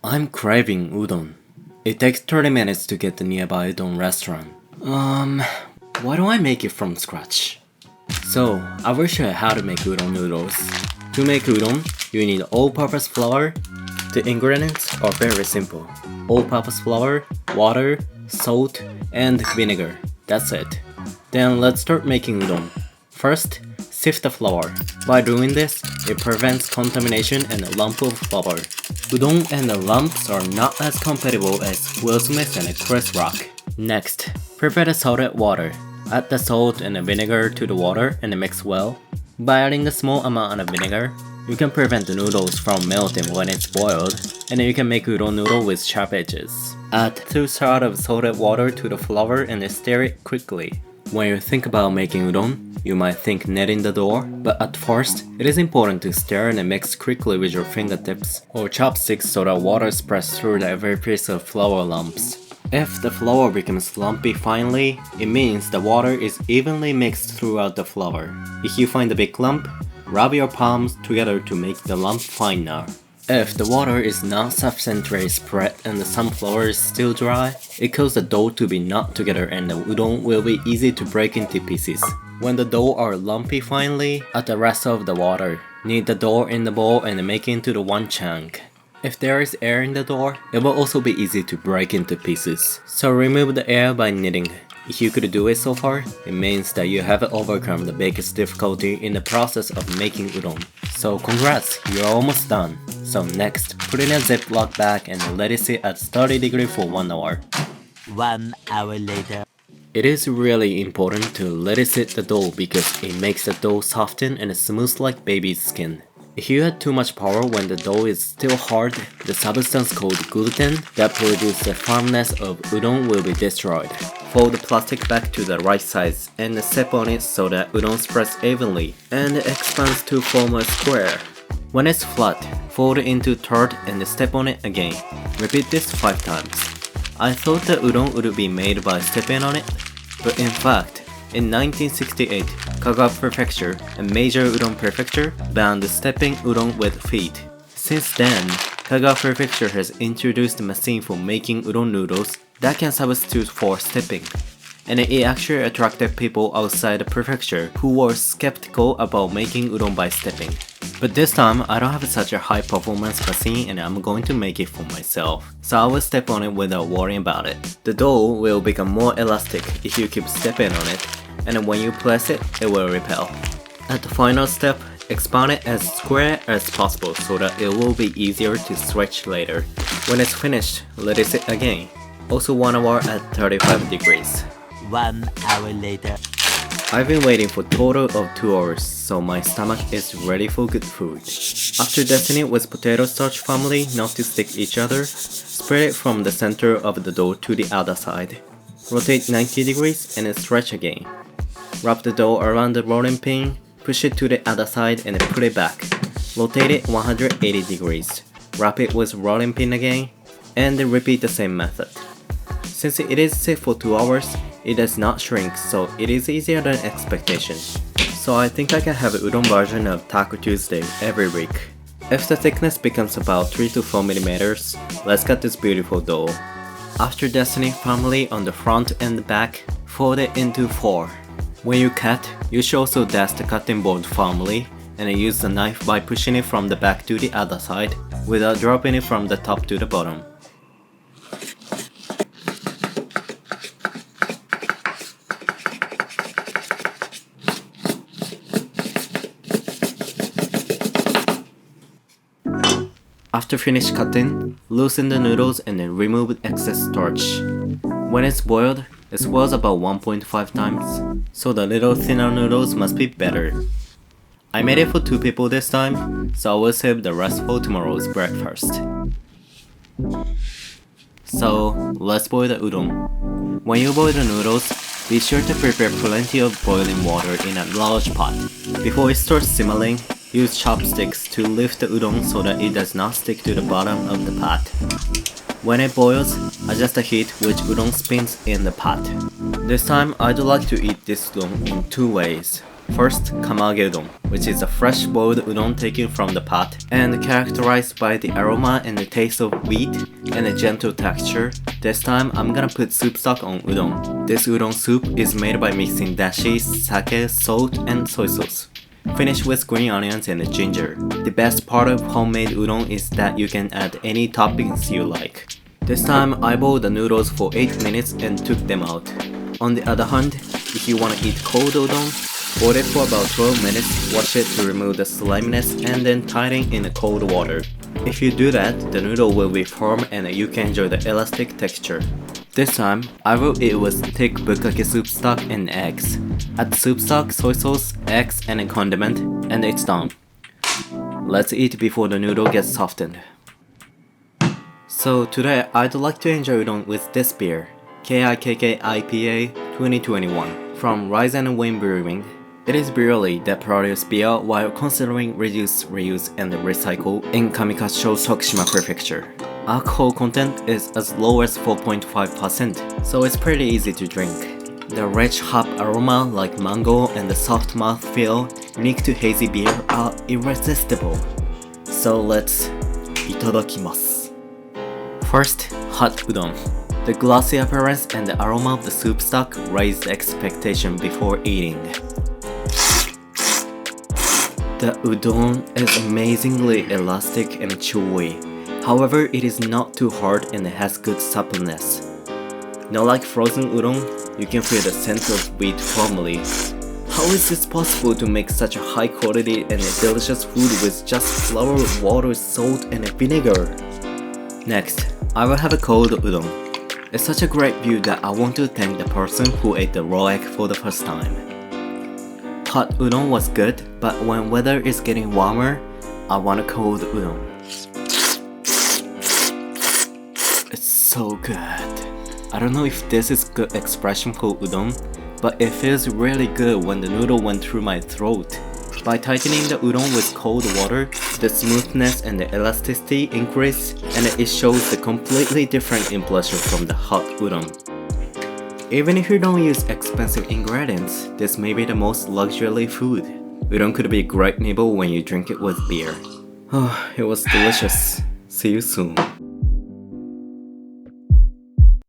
I'm craving udon. It takes 30 minutes to get the nearby udon restaurant. Why don't I make it from scratch? So, I will show you how to make udon noodles. To make udon, you need all-purpose flour. The ingredients are very simple. All-purpose flour, water, salt, and vinegar. That's it. Then let's start making udon. First, sift the flour. By doing this, it prevents contamination and a lump of flour. Udon and the lumps are not as compatible as Will Smith and Chris Rock. Next, prepare the salted water. Add the salt and the vinegar to the water and mix well. By adding a small amount of vinegar, you can prevent the noodles from melting when it's boiled, and you can make udon noodle with sharp edges. Add 2 shots of salted water to the flour and stir it quickly. When you think about making udon, you might think kneading the dough, but at first, it is important to stir and mix quickly with your fingertips or chopsticks so that water spreads through every piece of flour lumps. If the flour becomes lumpy finally, it means the water is evenly mixed throughout the flour. If you find a big lump, rub your palms together to make the lump finer. If the water is not sufficiently spread and some flour is still dry, it causes the dough to be knot together and the udon will be easy to break into pieces. When the dough are lumpy finally, add the rest of the water. Knead the dough in the bowl and make it into the one chunk. If there is air in the dough, it will also be easy to break into pieces. So remove the air by kneading. If you could do it so far, it means that you have overcome the biggest difficulty in the process of making udon. So congrats, you're almost done. So next, put in a Ziploc bag and let it sit at 30 degrees for 1 hour. 1 hour later. It is really important to let it sit the dough because it makes the dough soften and smooth like baby's skin. If you add too much power when the dough is still hard, the substance called gluten that produces the firmness of udon will be destroyed. Fold the plastic bag to the right size and step on it so that udon spreads evenly and expands to form a square. When it's flat, fold it into third and step on it again. Repeat this 5 times. I thought the udon would be made by stepping on it, but in fact, in 1968, Kagawa Prefecture, a major udon prefecture, banned stepping udon with feet. Since then, Kagawa Prefecture has introduced a machine for making udon noodles that can substitute for stepping. And it actually attracted people outside the prefecture who were skeptical about making udon by stepping. But this time, I don't have such a high performance machine and I'm going to make it for myself. So I will step on it without worrying about it. The dough will become more elastic if you keep stepping on it, and when you press it, it will repel. At the final step, expand it as square as possible so that it will be easier to stretch later. When it's finished, let it sit again. Also 1 hour at 35 degrees. 1 hour later. I've been waiting for a total of 2 hours, so my stomach is ready for good food. After dusting it with potato starch family not to stick each other, spread it from the center of the dough to the other side. Rotate 90 degrees and stretch again. Wrap the dough around the rolling pin, push it to the other side and put it back. Rotate it 180 degrees. Wrap it with rolling pin again, and repeat the same method. Since it is set for 2 hours, it does not shrink, so it is easier than expectation. So I think I can have an udon version of Taco Tuesday every week. If the thickness becomes about 3 to 4 millimeters, let's cut this beautiful dough. After dusting firmly on the front and the back, fold it into 4. When you cut, you should also dust the cutting board firmly and use the knife by pushing it from the back to the other side without dropping it from the top to the bottom. After finish cutting, loosen the noodles and then remove excess starch. When it's boiled, it swells about 1.5 times, so the little thinner noodles must be better. I made it for 2 people this time, so I will save the rest for tomorrow's breakfast. So, let's boil the udon. When you boil the noodles, be sure to prepare plenty of boiling water in a large pot. Before it starts simmering, use chopsticks to lift the udon so that it does not stick to the bottom of the pot. When it boils, adjust the heat which udon spins in the pot. This time, I'd like to eat this udon in 2 ways. First, Kamaage udon, which is a fresh boiled udon taken from the pot and characterized by the aroma and the taste of wheat and a gentle texture. This time, I'm gonna put soup stock on udon. This udon soup is made by mixing dashi, sake, salt, and soy sauce. Finish with green onions and ginger. The best part of homemade udon is that you can add any toppings you like. This time, I boiled the noodles for 8 minutes and took them out. On the other hand, if you want to eat cold udon, boil it for about 12 minutes, wash it to remove the sliminess and then tighten in cold water. If you do that, the noodle will be firm and you can enjoy the elastic texture. This time, I will eat with thick bukkake soup stock and eggs. Add soup stock, soy sauce, eggs and a condiment, and it's done. Let's eat before the noodle gets softened. So today, I'd like to enjoy udon with this beer, KIKK IPA 2021 from Rise and Wind Brewing. It is brewery that produces beer while considering reduce, reuse, and recycle in Kamikaze, Tokushima Prefecture. Alcohol content is as low as 4.5%, so it's pretty easy to drink. The rich hop aroma like mango and the soft mouthfeel unique to hazy beer are irresistible. So let's itadakimasu. First, hot udon. The glossy appearance and the aroma of the soup stock raise the expectation before eating. The udon is amazingly elastic and chewy. However, it is not too hard and it has good suppleness. Not like frozen udon, you can feel the scent of wheat firmly. How is this possible to make such a high quality and a delicious food with just flour, water, salt, and vinegar? Next, I will have a cold udon. It's such a great view that I want to thank the person who ate the raw egg for the first time. Hot udon was good, but when weather is getting warmer, I want a cold udon. It's so good. I don't know if this is good expression for udon, but it feels really good when the noodle went through my throat. By tightening the udon with cold water, the smoothness and the elasticity increase, and it shows the completely different impression from the hot udon. Even if you don't use expensive ingredients, this may be the most luxury food. Udon could be a great nibble when you drink it with beer. Oh, it was delicious. See you soon.